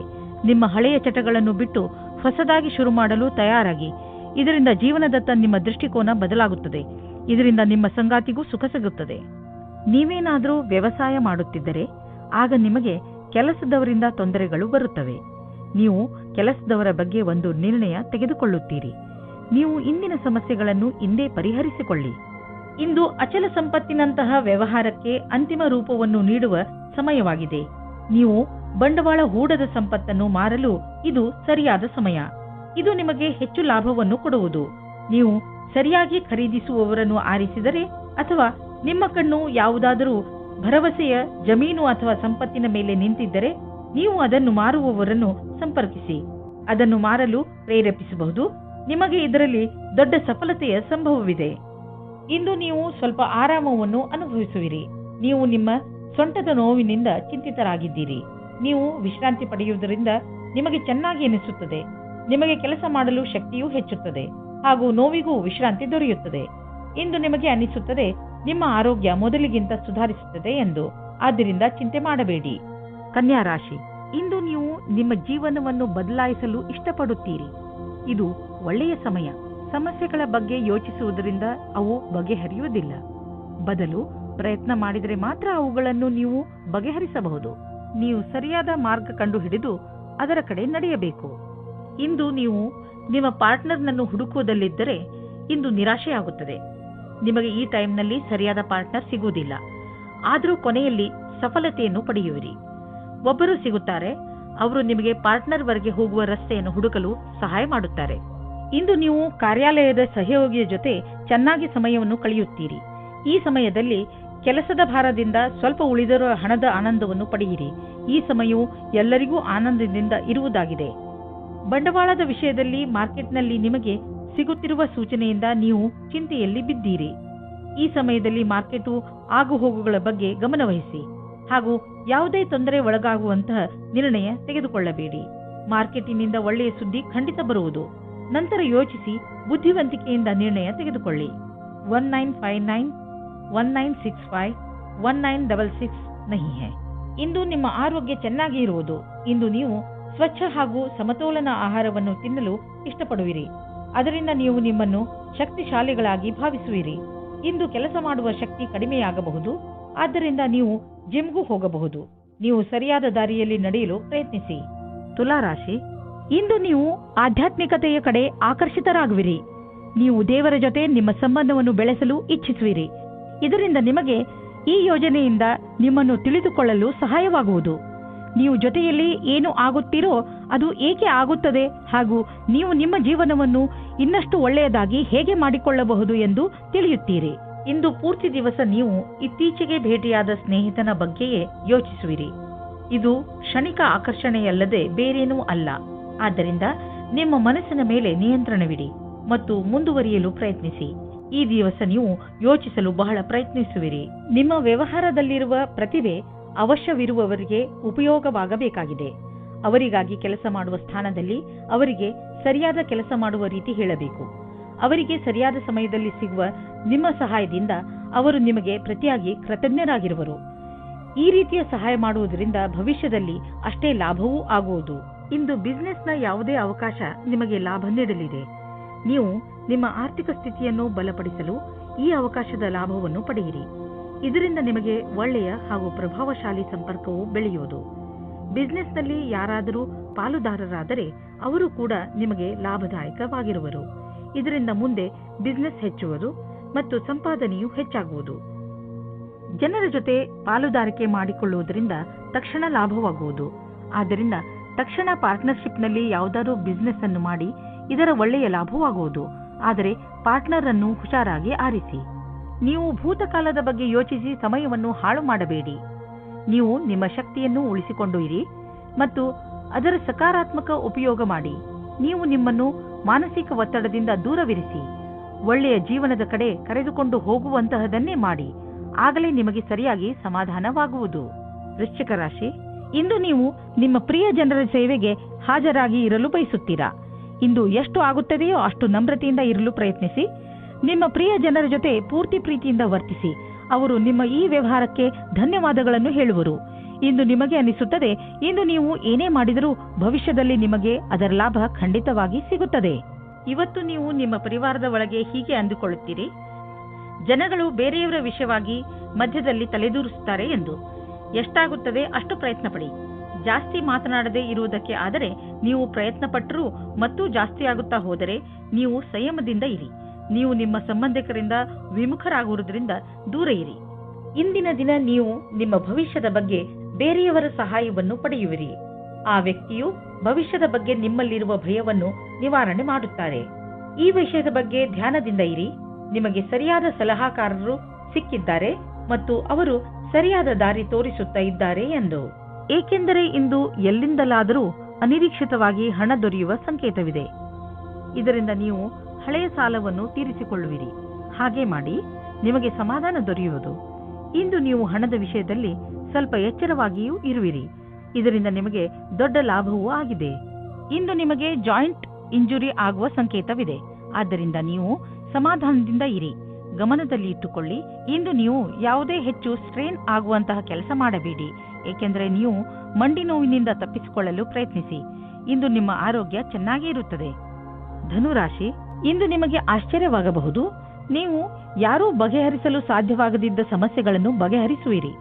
ನಿಮ್ಮ ಹಳೆಯ ಚಟಗಳನ್ನು ಬಿಟ್ಟು ಹೊಸದಾಗಿ ಶುರು ಮಾಡಲು ತಯಾರಾಗಿ. ಇದರಿಂದ ಜೀವನದತ್ತ ನಿಮ್ಮ ದೃಷ್ಟಿಕೋನ ಬದಲಾಗುತ್ತದೆ. ಇದರಿಂದ ನಿಮ್ಮ ಸಂಗಾತಿಗೂ ಸುಖ ಸಿಗುತ್ತದೆ. ನೀವೇನಾದರೂ ವ್ಯವಸಾಯ ಮಾಡುತ್ತಿದ್ದರೆ ಆಗ ನಿಮಗೆ ಕೆಲಸದವರಿಂದ ತೊಂದರೆಗಳು ಬರುತ್ತವೆ. ನೀವು ಕೆಲಸದವರ ಬಗ್ಗೆ ಒಂದು ನಿರ್ಣಯ ತೆಗೆದುಕೊಳ್ಳುತ್ತೀರಿ. ನೀವು ಇಂದಿನ ಸಮಸ್ಯೆಗಳನ್ನು ಇಂದೇ ಪರಿಹರಿಸಿಕೊಳ್ಳಿ. ಇಂದು ಅಚಲ ಸಂಪತ್ತಿನಂತಹ ವ್ಯವಹಾರಕ್ಕೆ ಅಂತಿಮ ರೂಪವನ್ನು ನೀಡುವ ಸಮಯವಾಗಿದೆ. ನೀವು ಬಂಡವಾಳ ಹೂಡದ ಸಂಪತ್ತನ್ನು ಮಾರಲು ಇದು ಸರಿಯಾದ ಸಮಯ. ಇದು ನಿಮಗೆ ಹೆಚ್ಚು ಲಾಭವನ್ನು ಕೊಡುವುದು. ನೀವು ಸರಿಯಾಗಿ ಖರೀದಿಸುವವರನ್ನು ಆರಿಸಿದರೆ ಅಥವಾ ನಿಮ್ಮ ಕಣ್ಣು ಯಾವುದಾದರೂ ಭರವಸೆಯ ಜಮೀನು ಅಥವಾ ಸಂಪತ್ತಿನ ಮೇಲೆ ನಿಂತಿದ್ದರೆ ನೀವು ಅದನ್ನು ಮಾರುವವರನ್ನು ಸಂಪರ್ಕಿಸಿ. ಅದನ್ನು ಮಾರಲು ಪ್ರೇರೇಪಿಸಬಹುದು. ನಿಮಗೆ ಇದರಲ್ಲಿ ದೊಡ್ಡ ಸಫಲತೆಯ ಸಂಭವವಿದೆ. ಇಂದು ನೀವು ಸ್ವಲ್ಪ ಆರಾಮವನ್ನು ಅನುಭವಿಸುವಿರಿ. ನೀವು ನಿಮ್ಮ ಸೊಂಟದ ನೋವಿನಿಂದ ಚಿಂತಿತರಾಗಿದ್ದೀರಿ. ನೀವು ವಿಶ್ರಾಂತಿ ಪಡೆಯುವುದರಿಂದ ನಿಮಗೆ ಚೆನ್ನಾಗಿ ಅನಿಸುತ್ತದೆ. ನಿಮಗೆ ಕೆಲಸ ಮಾಡಲು ಶಕ್ತಿಯೂ ಹೆಚ್ಚುತ್ತದೆ ಹಾಗೂ ನೋವಿಗೂ ವಿಶ್ರಾಂತಿ ದೊರೆಯುತ್ತದೆ. ಇಂದು ನಿಮಗೆ ಅನಿಸುತ್ತದೆ ನಿಮ್ಮ ಆರೋಗ್ಯ ಮೊದಲಿಗಿಂತ ಸುಧಾರಿಸುತ್ತದೆ ಎಂದು. ಆದ್ದರಿಂದ ಚಿಂತೆ ಮಾಡಬೇಡಿ. ಕನ್ಯಾ ರಾಶಿ, ಇಂದು ನೀವು ನಿಮ್ಮ ಜೀವನವನ್ನು ಬದಲಾಯಿಸಲು ಇಷ್ಟಪಡುತ್ತೀರಿ. ಇದು ಒಳ್ಳೆಯ ಸಮಯ. ಸಮಸ್ಯೆಗಳ ಬಗ್ಗೆ ಯೋಚಿಸುವುದರಿಂದ ಅವು ಬಗೆಹರಿಯುವುದಿಲ್ಲ. ಬದಲು ಪ್ರಯತ್ನ ಮಾಡಿದರೆ ಮಾತ್ರ ಅವುಗಳನ್ನು ನೀವು ಬಗೆಹರಿಸಬಹುದು. ನೀವು ಸರಿಯಾದ ಮಾರ್ಗ ಕಂಡುಹಿಡಿದು ಅದರ ಕಡೆ ನಡೆಯಬೇಕು. ಇಂದು ನೀವು ನಿಮ್ಮ ಪಾರ್ಟ್ನರ್ನನ್ನು ಹುಡುಕುವುದಲ್ಲಿದ್ದರೆ ಇಂದು ನಿರಾಶೆಯಾಗುತ್ತದೆ. ನಿಮಗೆ ಈ ಟೈಮ್ನಲ್ಲಿ ಸರಿಯಾದ ಪಾರ್ಟ್ನರ್ ಸಿಗುವುದಿಲ್ಲ. ಆದರೂ ಕೊನೆಯಲ್ಲಿ ಸಫಲತೆಯನ್ನು ಪಡೆಯುವಿರಿ. ಒಬ್ಬರು ಸಿಗುತ್ತಾರೆ. ಅವರು ನಿಮಗೆ ಪಾರ್ಟ್ನರ್ವರೆಗೆ ಹೋಗುವ ರಸ್ತೆಯನ್ನು ಹುಡುಕಲು ಸಹಾಯ ಮಾಡುತ್ತಾರೆ. ಇಂದು ನೀವು ಕಾರ್ಯಾಲಯದ ಸಹಯೋಗಿಯ ಜೊತೆ ಚೆನ್ನಾಗಿ ಸಮಯವನ್ನು ಕಳೆಯುತ್ತೀರಿ. ಈ ಸಮಯದಲ್ಲಿ ಕೆಲಸದ ಭಾರದಿಂದ ಸ್ವಲ್ಪ ಉಳಿದಿರುವ ಹಣದ ಆನಂದವನ್ನು ಪಡೆಯಿರಿ. ಈ ಸಮಯವು ಎಲ್ಲರಿಗೂ ಆನಂದದಿಂದ ಇರುವುದಾಗಿದೆ. ಬಂಡವಾಳದ ವಿಷಯದಲ್ಲಿ ಮಾರ್ಕೆಟ್ನಲ್ಲಿ ನಿಮಗೆ ಸಿಗುತ್ತಿರುವ ಸೂಚನೆಯಿಂದ ನೀವು ಚಿಂತೆಯಲ್ಲಿ ಬಿದ್ದೀರಿ. ಈ ಸಮಯದಲ್ಲಿ ಮಾರ್ಕೆಟು ಆಗುಹೋಗುಗಳ ಬಗ್ಗೆ ಗಮನವಹಿಸಿ ಹಾಗೂ ಯಾವುದೇ ತೊಂದರೆ ಒಳಗಾಗುವಂತಹ ನಿರ್ಣಯ ತೆಗೆದುಕೊಳ್ಳಬೇಡಿ. ಮಾರ್ಕೆಟಿನಿಂದ ಒಳ್ಳೆಯ ಸುದ್ದಿ ಖಂಡಿತ ಬರುವುದು. ನಂತರ ಯೋಚಿಸಿ ಬುದ್ಧಿವಂತಿಕೆಯಿಂದ ನಿರ್ಣಯ ತೆಗೆದುಕೊಳ್ಳಿ. 1959 1965 1966 ನಹಿ ಹೈ. ಇಂದು ನಿಮ್ಮ ಆರೋಗ್ಯ ಚೆನ್ನಾಗಿ ಇರುವುದು. ಇಂದು ನೀವು ಸ್ವಚ್ಛ ಹಾಗೂ ಸಮತೋಲನ ಆಹಾರವನ್ನು ತಿನ್ನಲು ಇಷ್ಟಪಡುವಿರಿ. ಅದರಿಂದ ನೀವು ನಿಮ್ಮನ್ನು ಶಕ್ತಿಶಾಲಿಗಳಾಗಿ ಭಾವಿಸುವಿರಿ. ಇಂದು ಕೆಲಸ ಮಾಡುವ ಶಕ್ತಿ ಕಡಿಮೆಯಾಗಬಹುದು. ಆದ್ದರಿಂದ ನೀವು ಜಿಮ್ಗೂ ಹೋಗಬಹುದು. ನೀವು ಸರಿಯಾದ ದಾರಿಯಲ್ಲಿ ನಡೆಯಲು ಪ್ರಯತ್ನಿಸಿ. ತುಲಾ ರಾಶಿ, ಇಂದು ನೀವು ಆಧ್ಯಾತ್ಮಿಕತೆಯ ಕಡೆ ಆಕರ್ಷಿತರಾಗುವಿರಿ. ನೀವು ದೇವರ ಜೊತೆ ನಿಮ್ಮ ಸಂಬಂಧವನ್ನು ಬೆಳೆಸಲು ಇಚ್ಛಿಸುವಿರಿ. ಇದರಿಂದ ನಿಮಗೆ ಈ ಯೋಜನೆಯಿಂದ ನಿಮ್ಮನ್ನು ತಿಳಿದುಕೊಳ್ಳಲು ಸಹಾಯವಾಗುವುದು. ನೀವು ಜೊತೆಯಲ್ಲಿ ಏನು ಆಗುತ್ತೀರೋ ಅದು ಏಕೆ ಆಗುತ್ತದೆ ಹಾಗೂ ನೀವು ನಿಮ್ಮ ಜೀವನವನ್ನು ಇನ್ನಷ್ಟು ಒಳ್ಳೆಯದಾಗಿ ಹೇಗೆ ಮಾಡಿಕೊಳ್ಳಬಹುದು ಎಂದು ತಿಳಿಯುತ್ತೀರಿ. ಇಂದು ಪೂರ್ತಿ ದಿವಸ ನೀವು ಇತ್ತೀಚೆಗೆ ಭೇಟಿಯಾದ ಸ್ನೇಹಿತನ ಬಗ್ಗೆಯೇ ಯೋಚಿಸುವಿರಿ. ಇದು ಕ್ಷಣಿಕ ಆಕರ್ಷಣೆಯಲ್ಲದೆ ಬೇರೇನೂ ಅಲ್ಲ. ಆದ್ದರಿಂದ ನಿಮ್ಮ ಮನಸ್ಸಿನ ಮೇಲೆ ನಿಯಂತ್ರಣವಿಡಿ ಮತ್ತು ಮುಂದುವರಿಯಲು ಪ್ರಯತ್ನಿಸಿ. ಈ ದಿವಸ ನೀವು ಯೋಚಿಸಲು ಬಹಳ ಪ್ರಯತ್ನಿಸುವಿರಿ. ನಿಮ್ಮ ವ್ಯವಹಾರದಲ್ಲಿರುವ ಪ್ರತಿಭೆ ಅವಶ್ಯವಿರುವವರಿಗೆ ಉಪಯೋಗವಾಗಬೇಕಾಗಿದೆ. ಅವರಿಗಾಗಿ ಕೆಲಸ ಮಾಡುವ ಸ್ಥಾನದಲ್ಲಿ ಅವರಿಗೆ ಸರಿಯಾದ ಕೆಲಸ ಮಾಡುವ ರೀತಿ ಹೇಳಬೇಕು. ಅವರಿಗೆ ಸರಿಯಾದ ಸಮಯದಲ್ಲಿ ಸಿಗುವ ನಿಮ್ಮ ಸಹಾಯದಿಂದ ಅವರು ನಿಮಗೆ ಪ್ರತಿಯಾಗಿ ಕೃತಜ್ಞರಾಗಿರುವರು. ಈ ರೀತಿಯ ಸಹಾಯ ಮಾಡುವುದರಿಂದ ಭವಿಷ್ಯದಲ್ಲಿ ಅಷ್ಟೇ ಲಾಭವೂ ಆಗುವುದು. ಇಂದು ಬಿಸಿನೆಸ್ನ ಯಾವುದೇ ಅವಕಾಶ ನಿಮಗೆ ಲಾಭ ನೀಡಲಿದೆ. ನೀವು ನಿಮ್ಮ ಆರ್ಥಿಕ ಸ್ಥಿತಿಯನ್ನು ಬಲಪಡಿಸಲು ಈ ಅವಕಾಶದ ಲಾಭವನ್ನು ಪಡೆಯಿರಿ. ಇದರಿಂದ ನಿಮಗೆ ಒಳ್ಳೆಯ ಹಾಗೂ ಪ್ರಭಾವಶಾಲಿ ಸಂಪರ್ಕವು ಬೆಳೆಯುವುದು. ಬಿಸಿನೆಸ್ನಲ್ಲಿ ಯಾರಾದರೂ ಪಾಲುದಾರರಾದರೆ ಅವರು ಕೂಡ ನಿಮಗೆ ಲಾಭದಾಯಕವಾಗಿರುವರು. ಇದರಿಂದ ಮುಂದೆ ಬಿಸಿನೆಸ್ ಹೆಚ್ಚುವುದು ಮತ್ತು ಸಂಪಾದನೆಯು ಹೆಚ್ಚಾಗುವುದು. ಜನರ ಜೊತೆ ಪಾಲುದಾರಿಕೆ ಮಾಡಿಕೊಳ್ಳುವುದರಿಂದ ತಕ್ಷಣ ಲಾಭವಾಗುವುದು. ಆದ್ದರಿಂದ ತಕ್ಷಣ ಪಾರ್ಟ್ನರ್ಶಿಪ್ನಲ್ಲಿ ಯಾವುದಾದ್ರೂ ಬಿಸಿನೆಸ್ ಅನ್ನು ಮಾಡಿ ಇದರ ಒಳ್ಳೆಯ ಲಾಭವಾಗುವುದು. ಆದರೆ ಪಾರ್ಟ್ನರ್ ಅನ್ನು ಹುಷಾರಾಗಿ ಆರಿಸಿ. ನೀವು ಭೂತಕಾಲದ ಬಗ್ಗೆ ಯೋಚಿಸಿ ಸಮಯವನ್ನು ಹಾಳು ಮಾಡಬೇಡಿ. ನೀವು ನಿಮ್ಮ ಶಕ್ತಿಯನ್ನು ಉಳಿಸಿಕೊಂಡು ಇರಿ ಮತ್ತು ಅದರ ಸಕಾರಾತ್ಮಕ ಉಪಯೋಗ ಮಾಡಿ. ನೀವು ನಿಮ್ಮನ್ನು ಮಾನಸಿಕ ಒತ್ತಡದಿಂದ ದೂರವಿರಿಸಿ. ಒಳ್ಳೆಯ ಜೀವನದ ಕಡೆ ಕರೆದುಕೊಂಡು ಹೋಗುವಂತಹದನ್ನೇ ಮಾಡಿ. ಆಗಲೇ ನಿಮಗೆ ಸರಿಯಾಗಿ ಸಮಾಧಾನವಾಗುವುದು. ವೃಶ್ಚಿಕ ರಾಶಿ, ಇಂದು ನೀವು ನಿಮ್ಮ ಪ್ರಿಯ ಜನರ ಸೇವೆಗೆ ಹಾಜರಾಗಿ ಇರಲು ಬಯಸುತ್ತೀರಾ. ಇಂದು ಎಷ್ಟು ಆಗುತ್ತದೆಯೋ ಅಷ್ಟು ನಮ್ರತೆಯಿಂದ ಇರಲು ಪ್ರಯತ್ನಿಸಿ. ನಿಮ್ಮ ಪ್ರಿಯ ಜನರ ಜೊತೆ ಪೂರ್ತಿ ಪ್ರೀತಿಯಿಂದ ವರ್ತಿಸಿ. ಅವರು ನಿಮ್ಮ ಈ ವ್ಯವಹಾರಕ್ಕೆ ಧನ್ಯವಾದಗಳನ್ನು ಹೇಳುವರು. ಇಂದು ನಿಮಗೆ ಅನಿಸುತ್ತದೆ, ಇಂದು ನೀವು ಏನೇ ಮಾಡಿದರೂ ಭವಿಷ್ಯದಲ್ಲಿ ನಿಮಗೆ ಅದರ ಲಾಭ ಖಂಡಿತವಾಗಿ ಸಿಗುತ್ತದೆ. ಇವತ್ತು ನೀವು ನಿಮ್ಮ ಪರಿವಾರದ ಒಳಗೆ ಹೀಗೆ ಅಂದುಕೊಳ್ಳುತ್ತೀರಿ, ಜನಗಳು ಬೇರೆಯವರ ವಿಷಯವಾಗಿ ಮಧ್ಯದಲ್ಲಿ ತಲೆದೂರಿಸುತ್ತಾರೆ ಎಂದು. ಎಷ್ಟಾಗುತ್ತದೆ ಅಷ್ಟು ಪ್ರಯತ್ನ ಪಡಿ. ಜಾಸ್ತಿ ಮಾತನಾಡದೇ ಇರುವುದಕ್ಕೆ ಆದರೆ ನೀವು ಪ್ರಯತ್ನ ಪಟ್ಟರೂ ಮತ್ತೂ ಜಾಸ್ತಿ ಆಗುತ್ತಾ ಹೋದರೆ ನೀವು ಸಂಯಮದಿಂದ ಇರಿ. ನೀವು ನಿಮ್ಮ ಸಂಬಂಧಿಕರಿಂದ ವಿಮುಖರಾಗುವುದರಿಂದ ದೂರ ಇರಿ. ಇಂದಿನ ದಿನ ನೀವು ನಿಮ್ಮ ಭವಿಷ್ಯದ ಬಗ್ಗೆ ಬೇರೆಯವರ ಸಹಾಯವನ್ನು ಪಡೆಯುವಿರಿ. ಆ ವ್ಯಕ್ತಿಯು ಭವಿಷ್ಯದ ಬಗ್ಗೆ ನಿಮ್ಮಲ್ಲಿರುವ ಭಯವನ್ನು ನಿವಾರಣೆ ಮಾಡುತ್ತಾರೆ. ಈ ವಿಷಯದ ಬಗ್ಗೆ ಧ್ಯಾನದಿಂದ ಇರಿ. ನಿಮಗೆ ಸರಿಯಾದ ಸಲಹಾಕಾರರು ಸಿಕ್ಕಿದ್ದಾರೆ ಮತ್ತು ಅವರು ಸರಿಯಾದ ದಾರಿ ತೋರಿಸುತ್ತಾ ಇದ್ದಾರೆ ಎಂದು. ಏಕೆಂದರೆ ಇಂದು ಎಲ್ಲಿಂದಲಾದರೂ ಅನಿರೀಕ್ಷಿತವಾಗಿ ಹಣ ದೊರೆಯುವ ಸಂಕೇತವಿದೆ. ಇದರಿಂದ ನೀವು ಹಳೆಯ ಸಾಲವನ್ನು ತೀರಿಸಿಕೊಳ್ಳುವಿರಿ. ಹಾಗೆ ಮಾಡಿ, ನಿಮಗೆ ಸಮಾಧಾನ ದೊರೆಯುವುದು. ಇಂದು ನೀವು ಹಣದ ವಿಷಯದಲ್ಲಿ ಸ್ವಲ್ಪ ಎಚ್ಚರವಾಗಿಯೂ ಇರುವಿರಿ. ಇದರಿಂದ ನಿಮಗೆ ದೊಡ್ಡ ಲಾಭವೂ ಆಗಿದೆ. ಇಂದು ನಿಮಗೆ ಜಾಯಿಂಟ್ ಇಂಜುರಿ ಆಗುವ ಸಂಕೇತವಿದೆ. ಆದ್ದರಿಂದ ನೀವು ಸಮಾಧಾನದಿಂದ ಇರಿ. ಗಮನದಲ್ಲಿ ಇಟ್ಟುಕೊಳ್ಳಿ, ಇಂದು ನೀವು ಯಾವುದೇ ಹೆಚ್ಚು ಸ್ಟ್ರೇನ್ ಆಗುವಂತಹ ಕೆಲಸ ಮಾಡಬೇಡಿ. ಏಕೆಂದರೆ ನೀವು ಮಂಡಿ ನೋವಿನಿಂದ ತಪ್ಪಿಸಿಕೊಳ್ಳಲು ಪ್ರಯತ್ನಿಸಿ. ಇಂದು ನಿಮ್ಮ ಆರೋಗ್ಯ ಚೆನ್ನಾಗಿ ಇರುತ್ತದೆ. ಧನುರಾಶಿ, ಇಂದು ನಿಮಗೆ ಆಶ್ಚರ್ಯವಾಗಬಹುದು. ನೀವು ಯಾರೂ ಬಗೆಹರಿಸಲು ಸಾಧ್ಯವಾಗದಿದ್ದ ಸಮಸ್ಯೆಗಳನ್ನು ಬಗೆಹರಿಸುವಿರಿ.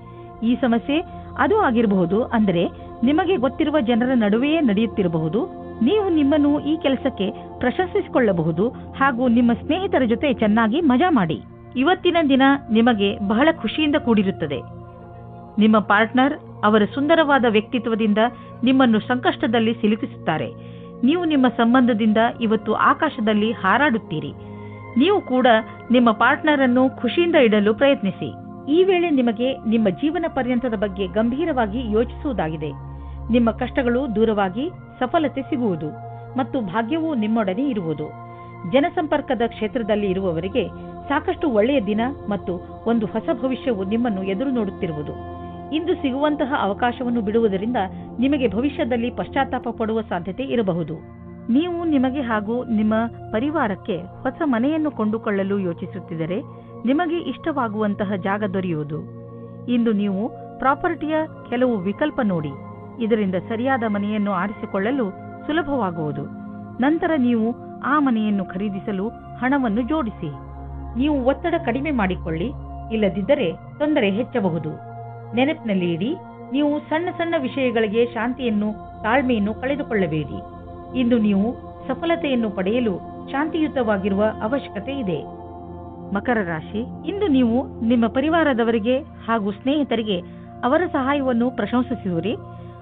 ಈ ಸಮಸ್ಯೆ ಅದು ಆಗಿರಬಹುದು, ಅಂದರೆ ನಿಮಗೆ ಗೊತ್ತಿರುವ ಜನರ ನಡುವೆಯೇ ನಡೆಯುತ್ತಿರಬಹುದು. ನೀವು ನಿಮ್ಮನ್ನು ಈ ಕೆಲಸಕ್ಕೆ ಪ್ರಶಂಸಿಸಿಕೊಳ್ಳಬಹುದು ಹಾಗೂ ನಿಮ್ಮ ಸ್ನೇಹಿತರ ಜೊತೆ ಚೆನ್ನಾಗಿ ಮಜಾ ಮಾಡಿ. ಇವತ್ತಿನ ದಿನ ನಿಮಗೆ ಬಹಳ ಖುಷಿಯಿಂದ ಕೂಡಿರುತ್ತದೆ. ನಿಮ್ಮ ಪಾರ್ಟ್ನರ್ ಅವರ ಸುಂದರವಾದ ವ್ಯಕ್ತಿತ್ವದಿಂದ ನಿಮ್ಮನ್ನು ಸಂಕಷ್ಟದಲ್ಲಿ ಸಿಲುಕಿಸುತ್ತಾರೆ. ನೀವು ನಿಮ್ಮ ಸಂಬಂಧದಿಂದ ಇವತ್ತು ಆಕಾಶದಲ್ಲಿ ಹಾರಾಡುತ್ತೀರಿ. ನೀವು ಕೂಡ ನಿಮ್ಮ ಪಾರ್ಟ್ನರ್ ಅನ್ನು ಖುಷಿಯಿಂದ ಇಡಲು ಪ್ರಯತ್ನಿಸಿ. ಈ ವೇಳೆ ನಿಮಗೆ ನಿಮ್ಮ ಜೀವನ ಪರ್ಯಂತದ ಬಗ್ಗೆ ಗಂಭೀರವಾಗಿ ಯೋಚಿಸುವುದಾಗಿದೆ. ನಿಮ್ಮ ಕಷ್ಟಗಳು ದೂರವಾಗಿ ಸಫಲತೆ ಸಿಗುವುದು ಮತ್ತು ಭಾಗ್ಯವೂ ನಿಮ್ಮೊಡನೆ ಇರುವುದು. ಜನಸಂಪರ್ಕದ ಕ್ಷೇತ್ರದಲ್ಲಿ ಇರುವವರಿಗೆ ಸಾಕಷ್ಟು ಒಳ್ಳೆಯ ದಿನ ಮತ್ತು ಒಂದು ಹೊಸ ಭವಿಷ್ಯವು ನಿಮ್ಮನ್ನು ಎದುರು ನೋಡುತ್ತಿರುವುದು. ಇಂದು ಸಿಗುವಂತಹ ಅವಕಾಶವನ್ನು ಬಿಡುವುದರಿಂದ ನಿಮಗೆ ಭವಿಷ್ಯದಲ್ಲಿ ಪಶ್ಚಾತ್ತಾಪ ಪಡುವ ಸಾಧ್ಯತೆ ಇರಬಹುದು. ನೀವು ನಿಮಗೆ ಹಾಗೂ ನಿಮ್ಮ ಪರಿವಾರಕ್ಕೆ ಹೊಸ ಮನೆಯನ್ನು ಕೊಂಡುಕೊಳ್ಳಲು ಯೋಚಿಸುತ್ತಿದ್ದರೆ ನಿಮಗೆ ಇಷ್ಟವಾಗುವಂತಹ ಜಾಗ ದೊರೆಯುವುದು. ಇಂದು ನೀವು ಪ್ರಾಪರ್ಟಿಯ ಕೆಲವು ವಿಕಲ್ಪ ನೋಡಿ. ಇದರಿಂದ ಸರಿಯಾದ ಮನೆಯನ್ನು ಆರಿಸಿಕೊಳ್ಳಲು ಸುಲಭವಾಗುವುದು. ನಂತರ ನೀವು ಆ ಮನೆಯನ್ನು ಖರೀದಿಸಲು ಹಣವನ್ನು ಜೋಡಿಸಿ. ನೀವು ಒತ್ತಡ ಕಡಿಮೆ ಮಾಡಿಕೊಳ್ಳಿ, ಇಲ್ಲದಿದ್ದರೆ ತೊಂದರೆ ಹೆಚ್ಚಬಹುದು. ನೆನಪಿನಲ್ಲಿ ಇಡಿ, ನೀವು ಸಣ್ಣ ಸಣ್ಣ ವಿಷಯಗಳಿಗೆ ಶಾಂತಿಯನ್ನು ತಾಳ್ಮೆಯನ್ನು ಕಳೆದುಕೊಳ್ಳಬೇಡಿ. ಇಂದು ನೀವು ಸಫಲತೆಯನ್ನು ಪಡೆಯಲು ಶಾಂತಿಯುತವಾಗಿರುವ ಅವಶ್ಯಕತೆ ಇದೆ. ಮಕರ ರಾಶಿ, ಇಂದು ನೀವು ನಿಮ್ಮ ಪರಿವಾರದವರಿಗೆ ಹಾಗೂ ಸ್ನೇಹಿತರಿಗೆ ಅವರ ಸಹಾಯವನ್ನು ಪ್ರಶಂಸಿಸುವಿರಿ.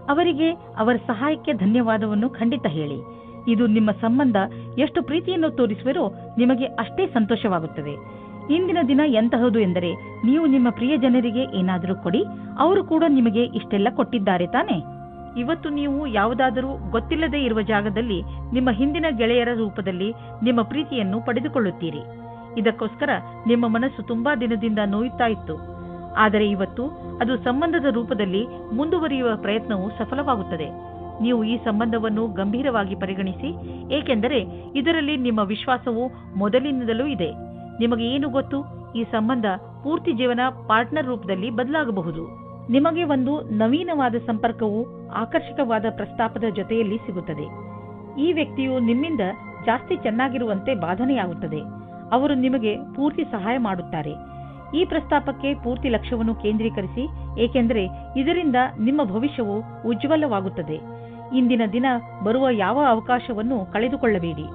ಅವರಿಗೆ ಅವರ ಸಹಾಯಕ್ಕೆ ಧನ್ಯವಾದವನ್ನು ಖಂಡಿತ ಹೇಳಿ. ಇದು ನಿಮ್ಮ ಸಂಬಂಧ ಎಷ್ಟು ಪ್ರೀತಿಯನ್ನು ತೋರಿಸುವಿರೋ ನಿಮಗೆ ಅಷ್ಟೇ ಸಂತೋಷವಾಗುತ್ತದೆ. ಇಂದಿನ ದಿನ ಎಂತಹದು ಎಂದರೆ, ನೀವು ನಿಮ್ಮ ಪ್ರಿಯ ಜನರಿಗೆ ಏನಾದರೂ ಕೊಡಿ, ಅವರು ಕೂಡ ನಿಮಗೆ ಇಷ್ಟೆಲ್ಲ ಕೊಟ್ಟಿದ್ದಾರೆ ತಾನೆ. ಇವತ್ತು ನೀವು ಯಾವುದಾದರೂ ಗೊತ್ತಿಲ್ಲದೆ ಇರುವ ಜಾಗದಲ್ಲಿ ನಿಮ್ಮ ಹಿಂದಿನ ಗೆಳೆಯರ ರೂಪದಲ್ಲಿ ನಿಮ್ಮ ಪ್ರೀತಿಯನ್ನು ಪಡೆದುಕೊಳ್ಳುತ್ತೀರಿ. ಇದಕ್ಕೋಸ್ಕರ ನಿಮ್ಮ ಮನಸ್ಸು ತುಂಬಾ ದಿನದಿಂದ ನೋಯುತ್ತಾ ಇತ್ತು. ಆದರೆ ಇವತ್ತು ಅದು ಸಂಬಂಧದ ರೂಪದಲ್ಲಿ ಮುಂದುವರಿಯುವ ಪ್ರಯತ್ನವು ಸಫಲವಾಗುತ್ತದೆ. ನೀವು ಈ ಸಂಬಂಧವನ್ನು ಗಂಭೀರವಾಗಿ ಪರಿಗಣಿಸಿ, ಏಕೆಂದರೆ ಇದರಲ್ಲಿ ನಿಮ್ಮ ವಿಶ್ವಾಸವು ಮೊದಲಿನಿಂದಲೂ ಇದೆ. ನಿಮಗೆ ಏನು ಗೊತ್ತು, ಈ ಸಂಬಂಧ ಪೂರ್ತಿ ಜೀವನ ಪಾರ್ಟ್ನರ್ ರೂಪದಲ್ಲಿ ಬದಲಾಗಬಹುದು. ನಿಮಗೆ ಒಂದು ನವೀನವಾದ ಸಂಪರ್ಕವು ಆಕರ್ಷಕವಾದ ಪ್ರಸ್ತಾಪದ ಜೊತೆಯಲ್ಲಿ ಸಿಗುತ್ತದೆ. ಈ ವ್ಯಕ್ತಿಯು ನಿಮ್ಮಿಂದ ಜಾಸ್ತಿ ಚೆನ್ನಾಗಿರುವಂತೆ ಬಾಧನೆಯಾಗುತ್ತದೆ. ಅವರು ನಿಮಗೆ ಪೂರ್ತಿ ಸಹಾಯ ಮಾಡುತ್ತಾರೆ. ಈ ಪ್ರಸ್ತಾಪಕ್ಕೆ ಪೂರ್ತಿ ಲಕ್ಷ್ಯವನ್ನು ಕೇಂದ್ರೀಕರಿಸಿ, ಏಕೆಂದರೆ ಇದರಿಂದ ನಿಮ್ಮ ಭವಿಷ್ಯವು ಉಜ್ವಲವಾಗುತ್ತದೆ. ಇಂದಿನ ದಿನ ಬರುವ ಯಾವ ಅವಕಾಶವನ್ನು ಕಳೆದುಕೊಳ್ಳಬೇಡಿ.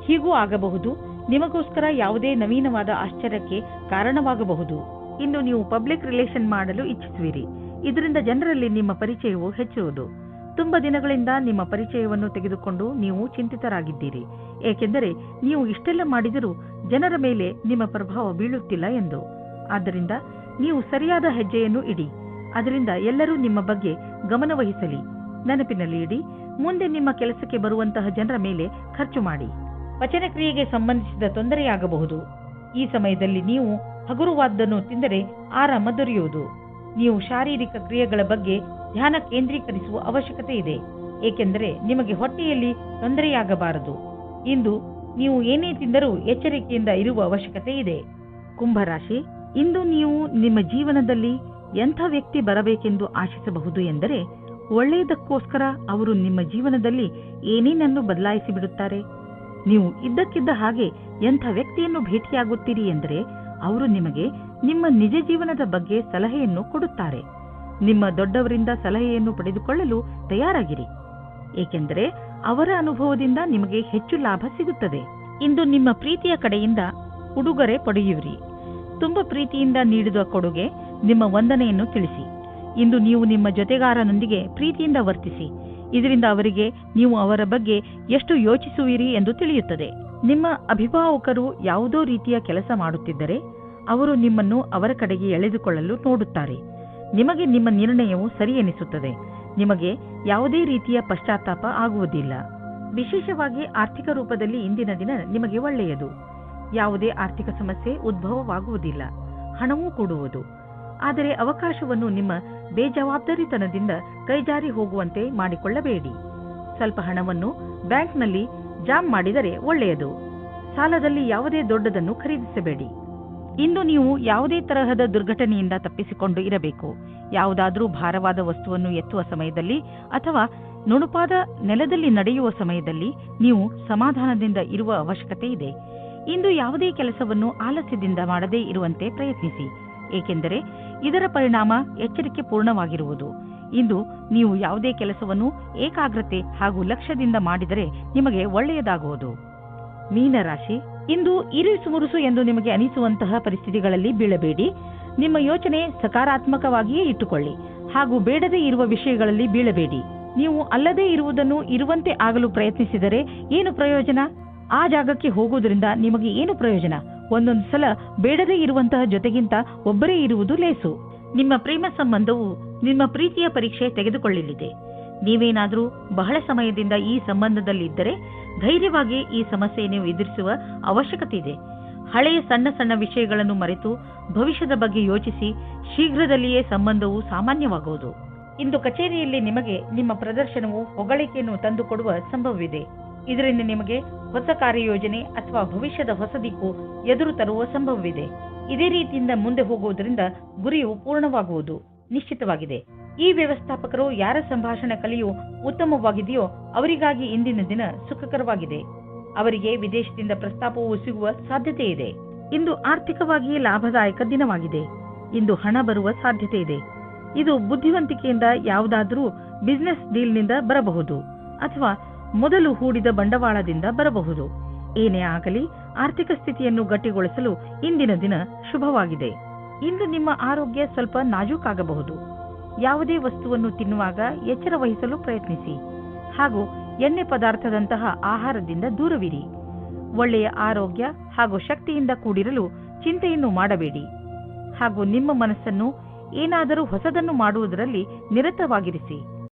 ಹೀಗೂ ಆಗಬಹುದು, ನಿಮಗೋಸ್ಕರ ಯಾವುದೇ ನವೀನವಾದ ಆಶ್ಚರ್ಯಕ್ಕೆ ಕಾರಣವಾಗಬಹುದು. ಇಂದು ನೀವು ಪಬ್ಲಿಕ್ ರಿಲೇಷನ್ ಮಾಡಲು ಇಚ್ಛಿಸುವಿರಿ. ಇದರಿಂದ ಜನರಲ್ಲಿ ನಿಮ್ಮ ಪರಿಚಯವು ಹೆಚ್ಚುವುದು. ತುಂಬಾ ದಿನಗಳಿಂದ ನಿಮ್ಮ ಪರಿಚಯವನ್ನು ತೆಗೆದುಕೊಂಡು ನೀವು ಚಿಂತಿತರಾಗಿದ್ದೀರಿ, ಏಕೆಂದರೆ ನೀವು ಇಷ್ಟೆಲ್ಲ ಮಾಡಿದರೂ ಜನರ ಮೇಲೆ ನಿಮ್ಮ ಪ್ರಭಾವ ಬೀಳುತ್ತಿಲ್ಲ ಎಂದು. ಆದ್ದರಿಂದ ನೀವು ಸರಿಯಾದ ಹೆಜ್ಜೆಯನ್ನು ಇಡಿ. ಅದರಿಂದ ಎಲ್ಲರೂ ನಿಮ್ಮ ಬಗ್ಗೆ ಗಮನವಹಿಸಲಿ. ನೆನಪಿನಲ್ಲಿ ಇಡಿ, ಮುಂದೆ ನಿಮ್ಮ ಕೆಲಸಕ್ಕೆ ಬರುವಂತಹ ಜನರ ಮೇಲೆ ಖರ್ಚು ಮಾಡಿ. ಪಚನ ಕ್ರಿಯೆಗೆ ಸಂಬಂಧಿಸಿದ ತೊಂದರೆಯಾಗಬಹುದು. ಈ ಸಮಯದಲ್ಲಿ ನೀವು ಹಗುರವಾದ್ದನ್ನು ತಿಂದರೆ ಆರಾಮ ದೊರೆಯುವುದು. ನೀವು ಶಾರೀರಿಕ ಕ್ರಿಯೆಗಳ ಬಗ್ಗೆ ಧ್ಯಾನ ಕೇಂದ್ರೀಕರಿಸುವ ಅವಶ್ಯಕತೆ ಇದೆ, ಏಕೆಂದರೆ ನಿಮಗೆ ಹೊಟ್ಟೆಯಲ್ಲಿ ತೊಂದರೆಯಾಗಬಾರದು. ಇಂದು ನೀವು ಏನೇ ತಿಂದರೂ ಎಚ್ಚರಿಕೆಯಿಂದ ಇರುವ ಅವಶ್ಯಕತೆ ಇದೆ. ಕುಂಭರಾಶಿ, ಇಂದು ನೀವು ನಿಮ್ಮ ಜೀವನದಲ್ಲಿ ಎಂಥ ವ್ಯಕ್ತಿ ಬರಬೇಕೆಂದು ಆಶಿಸಬಹುದು ಎಂದರೆ, ಒಳ್ಳೆಯದಕ್ಕೋಸ್ಕರ ಅವರು ನಿಮ್ಮ ಜೀವನದಲ್ಲಿ ಏನೇನನ್ನು ಬದಲಾಯಿಸಿ ಬಿಡುತ್ತಾರೆ. ನೀವು ಇದ್ದಕ್ಕಿದ್ದ ಹಾಗೆ ಎಂಥ ವ್ಯಕ್ತಿಯನ್ನು ಭೇಟಿಯಾಗುತ್ತೀರಿ ಎಂದರೆ, ಅವರು ನಿಮಗೆ ನಿಮ್ಮ ನಿಜ ಜೀವನದ ಬಗ್ಗೆ ಸಲಹೆಯನ್ನು ಕೊಡುತ್ತಾರೆ. ನಿಮ್ಮ ದೊಡ್ಡವರಿಂದ ಸಲಹೆಯನ್ನು ಪಡೆದುಕೊಳ್ಳಲು ತಯಾರಾಗಿರಿ, ಏಕೆಂದರೆ ಅವರ ಅನುಭವದಿಂದ ನಿಮಗೆ ಹೆಚ್ಚು ಲಾಭ ಸಿಗುತ್ತದೆ. ಇಂದು ನಿಮ್ಮ ಪ್ರೀತಿಯ ಕಡೆಯಿಂದ ಉಡುಗೊರೆ ಪಡೆಯುವಿರಿ. ತುಂಬ ಪ್ರೀತಿಯಿಂದ ನೀಡಿದ ಕೊಡುಗೆ ನಿಮ್ಮ ವಂದನೆಯನ್ನು ತಿಳಿಸಿ. ಇಂದು ನೀವು ನಿಮ್ಮ ಜೊತೆಗಾರನೊಂದಿಗೆ ಪ್ರೀತಿಯಿಂದ ವರ್ತಿಸಿ. ಇದರಿಂದ ಅವರಿಗೆ ನೀವು ಅವರ ಬಗ್ಗೆ ಎಷ್ಟು ಯೋಚಿಸುವಿರಿ ಎಂದು ತಿಳಿಯುತ್ತದೆ. ನಿಮ್ಮ ಅಭಿಭಾವಕರು ಯಾವುದೋ ರೀತಿಯ ಕೆಲಸ ಮಾಡುತ್ತಿದ್ದರೆ ಅವರು ನಿಮ್ಮನ್ನು ಅವರ ಕಡೆಗೆ ಎಳೆದುಕೊಳ್ಳಲು ನೋಡುತ್ತಾರೆ. ನಿಮಗೆ ನಿಮ್ಮ ನಿರ್ಣಯವು ಸರಿ ಎನಿಸುತ್ತದೆ. ನಿಮಗೆ ಯಾವುದೇ ರೀತಿಯ ಪಶ್ಚಾತ್ತಾಪ ಆಗುವುದಿಲ್ಲ. ವಿಶೇಷವಾಗಿ ಆರ್ಥಿಕ ರೂಪದಲ್ಲಿ ಇಂದಿನ ದಿನ ನಿಮಗೆ ಒಳ್ಳೆಯದು. ಯಾವುದೇ ಆರ್ಥಿಕ ಸಮಸ್ಯೆ ಉದ್ಭವವಾಗುವುದಿಲ್ಲ. ಹಣವೂ ಕೂಡುವುದು. ಆದರೆ ಅವಕಾಶವನ್ನು ನಿಮ್ಮ ಬೇಜವಾಬ್ದಾರಿತನದಿಂದ ಕೈಜಾರಿ ಹೋಗುವಂತೆ ಮಾಡಿಕೊಳ್ಳಬೇಡಿ. ಸ್ವಲ್ಪ ಹಣವನ್ನು ಬ್ಯಾಂಕ್ನಲ್ಲಿ ಜಾಮ್ ಮಾಡಿದರೆ ಒಳ್ಳೆಯದು. ಸಾಲದಲ್ಲಿ ಯಾವುದೇ ದೊಡ್ಡದನ್ನು ಖರೀದಿಸಬೇಡಿ. ಇಂದು ನೀವು ಯಾವುದೇ ತರಹದ ದುರ್ಘಟನೆಯಿಂದ ತಪ್ಪಿಸಿಕೊಂಡು ಇರಬೇಕು. ಯಾವುದಾದರೂ ಭಾರವಾದ ವಸ್ತುವನ್ನು ಎತ್ತುವ ಸಮಯದಲ್ಲಿ ಅಥವಾ ನುಣುಪಾದ ನೆಲದಲ್ಲಿ ನಡೆಯುವ ಸಮಯದಲ್ಲಿ ನೀವು ಸಮಾಧಾನದಿಂದ ಇರುವ ಅವಶ್ಯಕತೆ ಇದೆ. ಇಂದು ಯಾವುದೇ ಕೆಲಸವನ್ನು ಆಲಸ್ಯದಿಂದ ಮಾಡದೇ ಇರುವಂತೆ ಪ್ರಯತ್ನಿಸಿ, ಏಕೆಂದರೆ ಇದರ ಪರಿಣಾಮ ಎಚ್ಚರಿಕೆ ಪೂರ್ಣವಾಗಿರುವುದು. ಇಂದು ನೀವು ಯಾವುದೇ ಕೆಲಸವನ್ನು ಏಕಾಗ್ರತೆ ಹಾಗೂ ಲಕ್ಷ್ಯದಿಂದ ಮಾಡಿದರೆ ನಿಮಗೆ ಒಳ್ಳೆಯದಾಗುವುದು. ಮೀನರಾಶಿ, ಇಂದು ಇರಿಸು ಮುರುಸು ಎಂದು ನಿಮಗೆ ಅನಿಸುವಂತಹ ಪರಿಸ್ಥಿತಿಗಳಲ್ಲಿ ಬೀಳಬೇಡಿ. ನಿಮ್ಮ ಯೋಚನೆ ಸಕಾರಾತ್ಮಕವಾಗಿಯೇ ಇಟ್ಟುಕೊಳ್ಳಿ ಹಾಗೂ ಬೇಡದೇ ಇರುವ ವಿಷಯಗಳಲ್ಲಿ ಬೀಳಬೇಡಿ. ನೀವು ಅಲ್ಲದೇ ಇರುವುದನ್ನು ಇರುವಂತೆ ಆಗಲು ಪ್ರಯತ್ನಿಸಿದರೆ ಏನು ಪ್ರಯೋಜನ? ಆ ಜಾಗಕ್ಕೆ ಹೋಗುವುದರಿಂದ ನಿಮಗೆ ಏನು ಪ್ರಯೋಜನ? ಒಂದೊಂದು ಸಲ ಬೇಡದೇ ಇರುವಂತಹ ಜೊತೆಗಿಂತ ಒಬ್ಬರೇ ಇರುವುದು ಲೇಸು. ನಿಮ್ಮ ಪ್ರೇಮ ಸಂಬಂಧವು ನಿಮ್ಮ ಪ್ರೀತಿಯ ಪರೀಕ್ಷೆ ತೆಗೆದುಕೊಳ್ಳಲಿದೆ. ನೀವೇನಾದರೂ ಬಹಳ ಸಮಯದಿಂದ ಈ ಸಂಬಂಧದಲ್ಲಿದ್ದರೆ ಧೈರ್ಯವಾಗಿ ಈ ಸಮಸ್ಯೆಯನ್ನು ಎದುರಿಸುವ ಅವಶ್ಯಕತೆ ಇದೆ. ಹಳೆಯ ಸಣ್ಣ ಸಣ್ಣ ವಿಷಯಗಳನ್ನು ಮರೆತು ಭವಿಷ್ಯದ ಬಗ್ಗೆ ಯೋಚಿಸಿ. ಶೀಘ್ರದಲ್ಲಿಯೇ ಸಂಬಂಧವು ಸಾಮಾನ್ಯವಾಗುವುದು. ಇಂದು ಕಚೇರಿಯಲ್ಲಿ ನಿಮಗೆ ನಿಮ್ಮ ಪ್ರದರ್ಶನವು ಹೊಗಳಿಕೆಯನ್ನು ತಂದುಕೊಡುವ ಸಂಭವವಿದೆ. ಇದರಿಂದ ನಿಮಗೆ ಹೊಸ ಕಾರ್ಯಯೋಜನೆ ಅಥವಾ ಭವಿಷ್ಯದ ಹೊಸ ದಿಕ್ಕು ಎದುರು ತರುವ ಸಂಭವವಿದೆ. ಇದೇ ರೀತಿಯಿಂದ ಮುಂದೆ ಹೋಗುವುದರಿಂದ ಗುರಿಯು ಪೂರ್ಣವಾಗುವುದು ನಿಶ್ಚಿತವಾಗಿದೆ. ಈ ವ್ಯವಸ್ಥಾಪಕರು ಯಾರ ಸಂಭಾಷಣೆ ಕಲಿಯು ಉತ್ತಮವಾಗಿದೆಯೋ ಅವರಿಗಾಗಿ ಇಂದಿನ ದಿನ ಸುಖಕರವಾಗಿದೆ. ಅವರಿಗೆ ವಿದೇಶದಿಂದ ಪ್ರಸ್ತಾಪವು ಸಿಗುವ ಸಾಧ್ಯತೆ ಇದೆ. ಇಂದು ಆರ್ಥಿಕವಾಗಿ ಲಾಭದಾಯಕ ದಿನವಾಗಿದೆ. ಇಂದು ಹಣ ಬರುವ ಸಾಧ್ಯತೆ ಇದೆ. ಇದು ಬುದ್ಧಿವಂತಿಕೆಯಿಂದ ಯಾವುದಾದರೂ ಬಿಸಿನೆಸ್ ಡೀಲ್ನಿಂದ ಬರಬಹುದು ಅಥವಾ ಮೊದಲು ಹೂಡಿದ ಬಂಡವಾಳದಿಂದ ಬರಬಹುದು. ಏನೇ ಆಗಲಿ ಆರ್ಥಿಕ ಸ್ಥಿತಿಯನ್ನು ಗಟ್ಟಿಗೊಳಿಸಲು ಇಂದಿನ ದಿನ ಶುಭವಾಗಿದೆ. ಇಂದು ನಿಮ್ಮ ಆರೋಗ್ಯ ಸ್ವಲ್ಪ ನಾಜೂಕಾಗಬಹುದು. ಯಾವುದೇ ವಸ್ತುವನ್ನು ತಿನ್ನುವಾಗ ಎಚ್ಚರ ವಹಿಸಲು ಪ್ರಯತ್ನಿಸಿ ಹಾಗೂ ಎಣ್ಣೆ ಪದಾರ್ಥದಂತಹ ಆಹಾರದಿಂದ ದೂರವಿರಿ. ಒಳ್ಳೆಯ ಆರೋಗ್ಯ ಹಾಗೂ ಶಕ್ತಿಯಿಂದ ಕೂಡಿರಲು ಚಿಂತೆಯನ್ನು ಮಾಡಬೇಡಿ ಹಾಗೂ ನಿಮ್ಮ ಮನಸ್ಸನ್ನು ಏನಾದರೂ ಹೊಸದನ್ನು ಮಾಡುವುದರಲ್ಲಿ ನಿರತವಾಗಿರಿಸಿ.